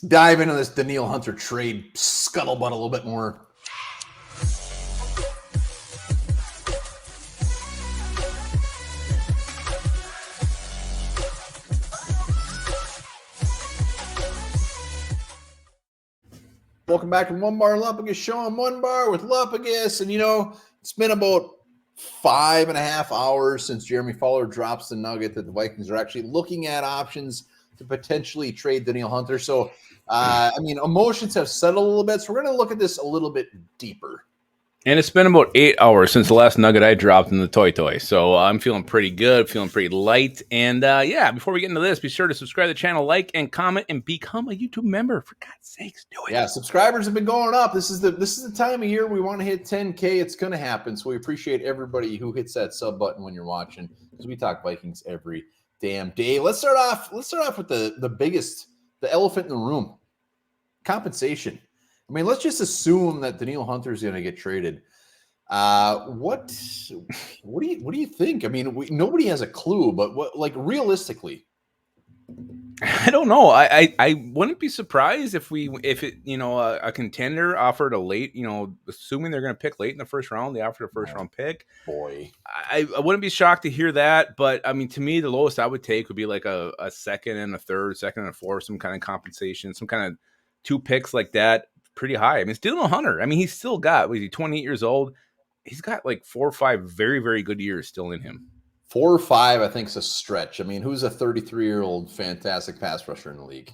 Let's dive into this Danielle Hunter trade scuttlebutt a little bit more. Welcome back to Onebar Lupagus show on Onebar with Lupagus. And, it's been about 5.5 hours since Jeremy Fowler drops the nugget that the Vikings are actually looking at options to potentially trade Danielle Hunter. So, emotions have settled a little bit. So we're going to look at this a little bit deeper. And it's been about 8 hours since the last nugget I dropped in the toy. So I'm feeling pretty good, feeling pretty light. And before we get into this, be sure to subscribe to the channel, like and comment, and become a YouTube member. For God's sakes, do it. Yeah, subscribers have been going up. This is the time of year we want to hit 10K. It's going to happen. So we appreciate everybody who hits that sub button when you're watching, because we talk Vikings every damn day. Let's start off with the elephant in the room. Compensation. I mean, let's just assume that Danielle Hunter is going to get traded. What do you think? I mean, nobody has a clue, but realistically? I don't know. I wouldn't be surprised if a contender offered a late, assuming they're going to pick late in the first round, they offered a first round pick. Boy, I wouldn't be shocked to hear that, but I mean, to me, the lowest I would take would be like a second and a third, second and a fourth, some kind of compensation, some kind of 2 picks like that. Pretty high. I mean, it's Danielle Hunter. I mean, he's still got, 28 years old. He's got like 4 or 5 very, very good years still in him. 4 or 5, I think, is a stretch. I mean, who's a 33-year-old fantastic pass rusher in the league?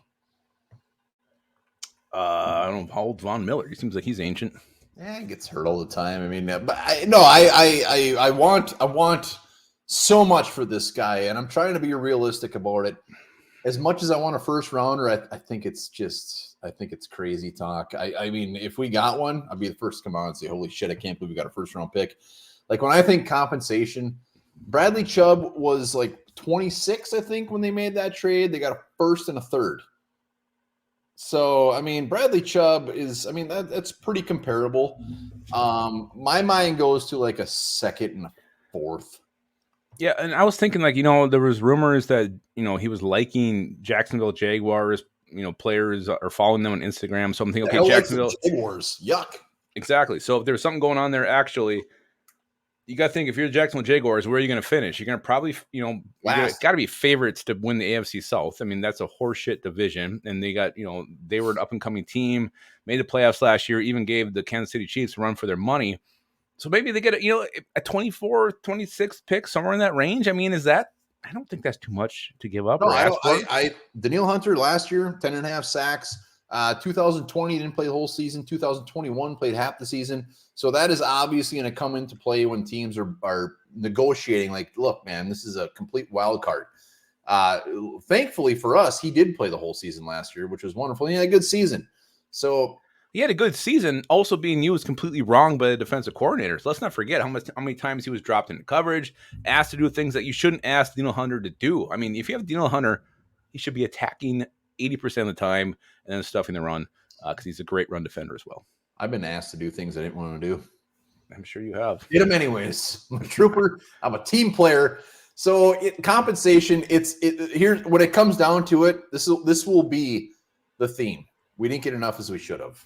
I don't know. How old Von Miller? He seems like he's ancient. Yeah, he gets hurt all the time. I mean, but I want so much for this guy, and I'm trying to be realistic about it. As much as I want a first rounder, I think it's crazy talk. I mean, if we got one, I'd be the first to come out and say, holy shit, I can't believe we got a first round pick. Like, when I think compensation, Bradley Chubb was like 26, I think, when they made that trade. They got a first and a third. So, I mean, Bradley Chubb is, that's pretty comparable. My mind goes to like a second and a fourth. Yeah, and I was thinking, there was rumors that, he was liking Jacksonville Jaguars, players are following them on Instagram. So I'm thinking, okay, Jacksonville Jaguars, yuck. Exactly. So if there's something going on there, actually, you got to think, if you're the Jacksonville Jaguars, where are you going to finish? You're going to probably, got to be favorites to win the AFC South. I mean, that's a horseshit division. And they got, they were an up-and-coming team, made the playoffs last year, even gave the Kansas City Chiefs a run for their money. So maybe they get a 24, 26 pick, somewhere in that range. I mean, I don't think that's too much to give up. No, Danielle Hunter last year, 10.5 sacks. 2020 didn't play the whole season. 2021 played half the season. So that is obviously going to come into play when teams are negotiating. Like, look, man, this is a complete wild card. Thankfully for us, he did play the whole season last year, which was wonderful. He had a good season. So he had a good season, also being used completely wrong by the defensive coordinators. Let's not forget how many times he was dropped into coverage, asked to do things that you shouldn't ask Danielle Hunter to do. I mean, if you have Danielle Hunter, he should be attacking 80% of the time and then stuffing the run, because he's a great run defender as well. I've been asked to do things I didn't want to do. I'm sure you have. Did them anyways. I'm a trooper. I'm a team player. So compensation, here's when it comes down to it. This will be the theme. We didn't get enough as we should have.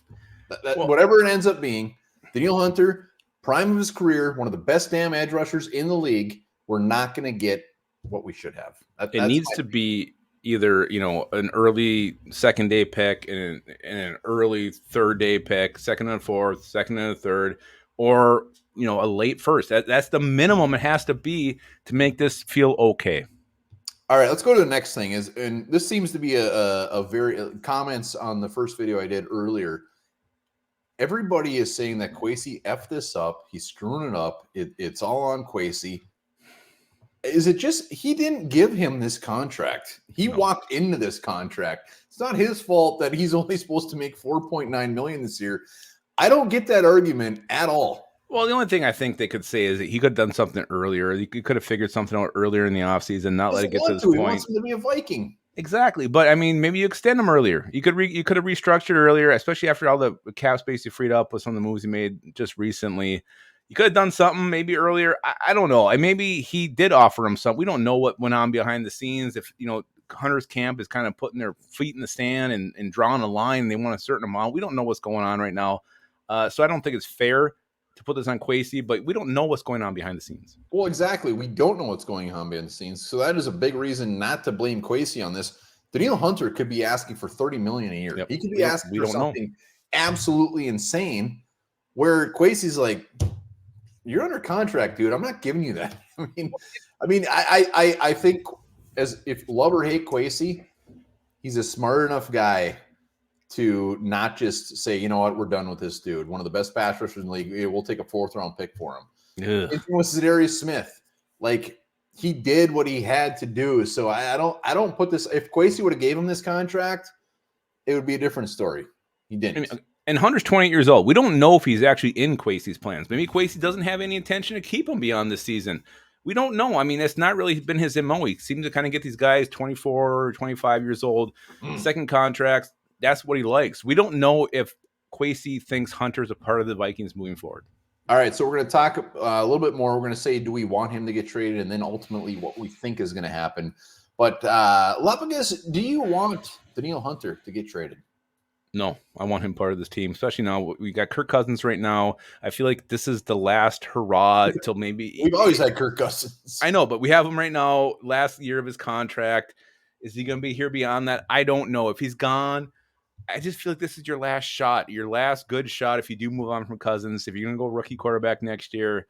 Whatever it ends up being, Danielle Hunter, prime of his career, one of the best damn edge rushers in the league. We're not going to get what we should have. It needs to be either, an early second day pick and an early third day pick, second and a fourth, second and a third, or, a late first. That's the minimum it has to be to make this feel okay. All right, let's go to the next thing. And this seems to be a very comments on the first video I did earlier. Everybody is saying that Kwesi effed this up. He's screwing it up. It's all on Kwesi. Is it just he didn't give him this contract? He walked into this contract. It's not his fault that he's only supposed to make $4.9 million this year. I don't get that argument at all. Well, the only thing I think they could say is that he could have done something earlier. He could have figured something out earlier in the offseason, not let it get to this point. He wants him to be a Viking. Exactly. But, I mean, maybe you extend him earlier. You could have restructured earlier, especially after all the cap space you freed up with some of the moves he made just recently. You could have done something maybe earlier. I don't know. Maybe he did offer him something. We don't know what went on behind the scenes. If, Hunter's camp is kind of putting their feet in the sand and drawing a line. They want a certain amount. We don't know what's going on right now. So I don't think it's fair to put this on Kwesi, but we don't know what's going on behind the scenes. Well, exactly. We don't know what's going on behind the scenes. So that is a big reason not to blame Kwesi on this. Danielle Hunter could be asking for $30 million a year. Yep. He could be asking for something absolutely insane, where Kwesi's like, "You're under contract, dude. I'm not giving you that." I think as if love or hate Kwesi, he's a smart enough guy to not just say, "You know what, we're done with this dude. One of the best pass rushers in the league. We'll take a 4th round pick for him." It was Zadarius Smith. Like, he did what he had to do. So I don't put this. If Kwesi would have gave him this contract, it would be a different story. He didn't. And Hunter's 28 years old. We don't know if he's actually in Kwesi's plans. Maybe Kwesi doesn't have any intention to keep him beyond this season. We don't know. I mean, that's not really been his MO. He seems to kind of get these guys 24 or 25 years old, second contracts. That's what he likes. We don't know if Kwesi thinks Hunter's a part of the Vikings moving forward. All right, so we're going to talk a little bit more. We're going to say, do we want him to get traded, and then ultimately what we think is going to happen. But Lupagus, do you want Danielle Hunter to get traded? No, I want him part of this team, especially now. We got Kirk Cousins right now. I feel like this is the last hurrah until maybe. We've always had Kirk Cousins. I know, but we have him right now, last year of his contract. Is he going to be here beyond that? I don't know. If he's gone, I just feel like this is your last shot, your last good shot. If you do move on from Cousins, if you're going to go rookie quarterback next year,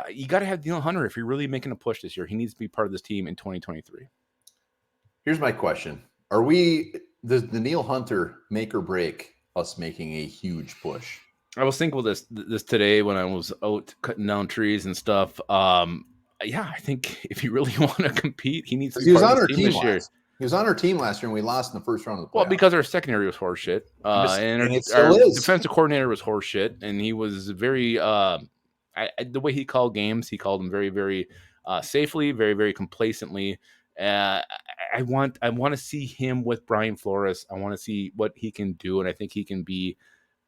you got to have Danielle Hunter. If you're really making a push this year, he needs to be part of this team in 2023. Here's my question. Does Danielle Hunter make or break us making a huge push? I was thinking with this today when I was out cutting down trees and stuff. Yeah, I think if you really want to compete, he needs to be part of this team this year. He was on our team last year, and we lost in the first round of the playoffs. Well, because our secondary was horseshit, and our defensive coordinator was horseshit, and he was very the way he called games, he called them very, very safely, very, very complacently. I want to see him with Brian Flores. I want to see what he can do, and I think he can be.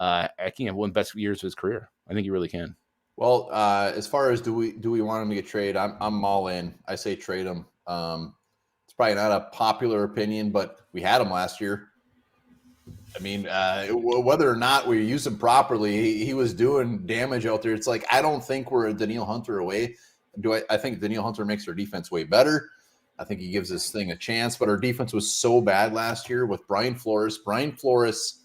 I think one of the best years of his career. I think he really can. Well, as far as do we want him to get traded? I'm all in. I say trade him. It's probably not a popular opinion, but we had him last year. I mean, whether or not we use him properly, he was doing damage out there. It's like, I don't think we're a Danielle Hunter away. I think Danielle Hunter makes our defense way better. I think he gives this thing a chance, but our defense was so bad last year with Brian Flores. Brian Flores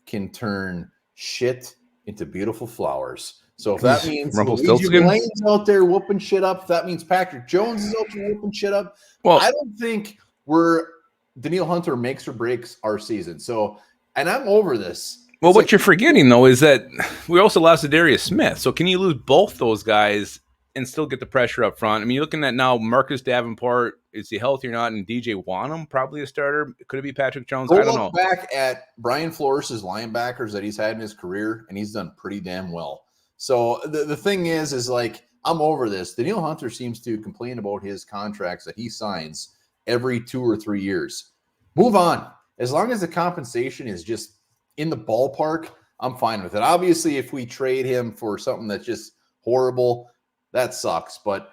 can turn shit into beautiful flowers. So if that means Luigi Blaine's out there whooping shit up, if that means Patrick Jones is out there whooping shit up, well, I don't think Danielle Hunter makes or breaks our season. So, and I'm over this. Well, what you're forgetting, though, is that we also lost Zadarius Smith. So can you lose both those guys and still get the pressure up front? I mean, you're looking at now Marcus Davenport. Is he healthy or not? And DJ Wanham, probably a starter. Could it be Patrick Jones? I don't know. Look back at Brian Flores' linebackers that he's had in his career, and he's done pretty damn well. So the thing is like, I'm over this. Danielle Hunter seems to complain about his contracts that he signs every 2 or 3 years. Move on. As long as the compensation is just in the ballpark, I'm fine with it. Obviously, if we trade him for something that's just horrible, that sucks. But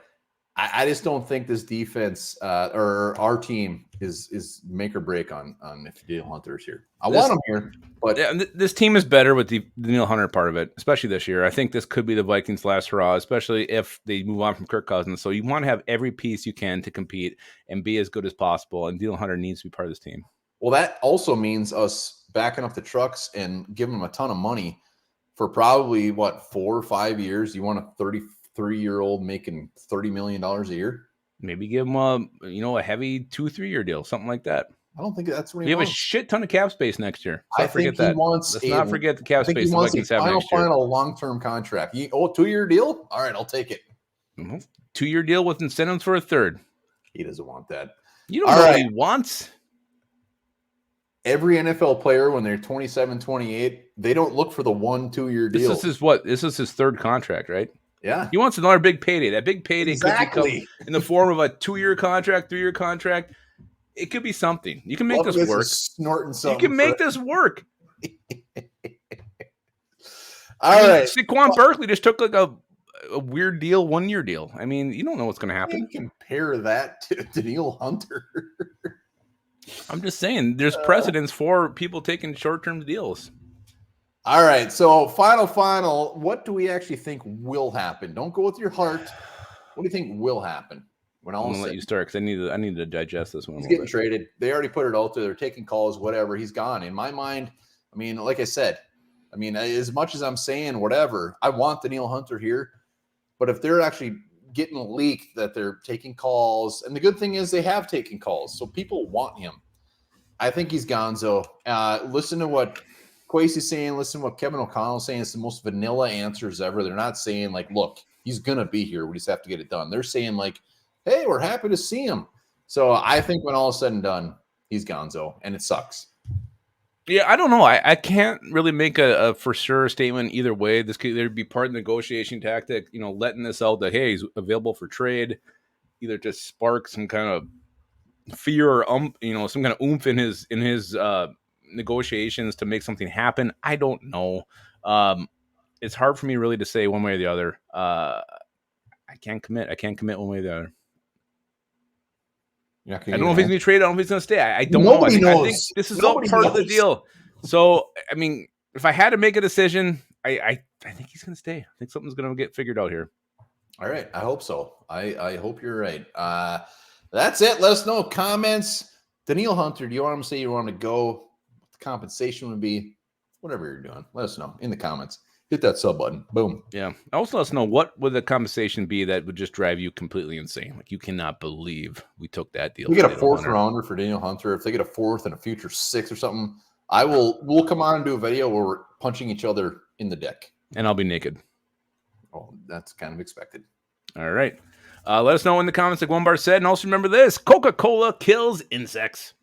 I just don't think this defense or our team is make or break on if Danielle Hunter is here. I want him here, but yeah, this team is better with the Danielle Hunter part of it, especially this year. I think this could be the Vikings' last hurrah, especially if they move on from Kirk Cousins. So you want to have every piece you can to compete and be as good as possible. And Danielle Hunter needs to be part of this team. Well, that also means us backing up the trucks and giving them a ton of money for probably 4 or 5 years. You want a 33-year-old making $30 million a year? Maybe give him a heavy 2-3 year deal, something like that. I don't think that's what he wants. You have a shit ton of cap space next year. Let's not forget the cap space the Vikings have next year. Final long-term contract. 2-year deal? All right, I'll take it. 2-year deal with incentives for a third. He doesn't want that. You don't know what he wants. Every NFL player, when they're 27, 28, they don't look for the 1-2-year deal. This is his third contract, right? Yeah. He wants another big payday. That big payday could become in the form of a 2-year contract, 3-year contract. It could be something. You can make this work. Snorting something. You can make this work. All right. Saquon Barkley just took like a weird deal, 1-year deal. I mean, you don't know what's going to happen. Compare that to Danielle Hunter. I'm just saying, there's precedence for people taking short-term deals. All right, so final. What do we actually think will happen? Don't go with your heart. What do you think will happen when all I'm is gonna let said? you start because I need to digest this one. He's getting traded. They already put it out there. They're taking calls, whatever. He's gone. In my mind, I mean, like I said, I mean, as much as I'm saying whatever, I want Danielle Hunter here. But if they're actually getting leaked that they're taking calls, and the good thing is they have taken calls, so people want him. I think he's gonzo. Listen to what Kwesi's saying. Listen to what Kevin O'Connell's saying. It's the most vanilla answers ever. They're not saying like, look, he's going to be here. We just have to get it done. They're saying like, hey, we're happy to see him. So I think when all is said and done, he's gonzo, and it sucks. Yeah, I don't know. I can't really make a for sure statement either way. This could either be part of the negotiation tactic, letting this out that, hey, he's available for trade, either to spark some kind of fear or some kind of oomph in his negotiations to make something happen. I don't know. It's hard for me really to say one way or the other. I can't commit one way or the other. I don't know if he's going to trade. I don't know if he's going to stay. I don't know. I think this is all part of the deal. So, I mean, if I had to make a decision, I think he's going to stay. I think something's going to get figured out here. All right. I hope so. I hope you're right. That's it. Let us know. Comments. Danielle Hunter, do you want him to say you want to go? What the compensation would be? Whatever you're doing. Let us know in the comments. Hit that sub button. Boom. Yeah. Also let us know, what would the compensation be that would just drive you completely insane? Like, you cannot believe we took that deal. We get a fourth rounder for Danielle Hunter. If they get a fourth and a future 6 or something, we'll come on and do a video where we're punching each other in the dick. And I'll be naked. Oh, that's kind of expected. All right. Let us know in the comments, like Onebar said. And also remember this: Coca-Cola kills insects.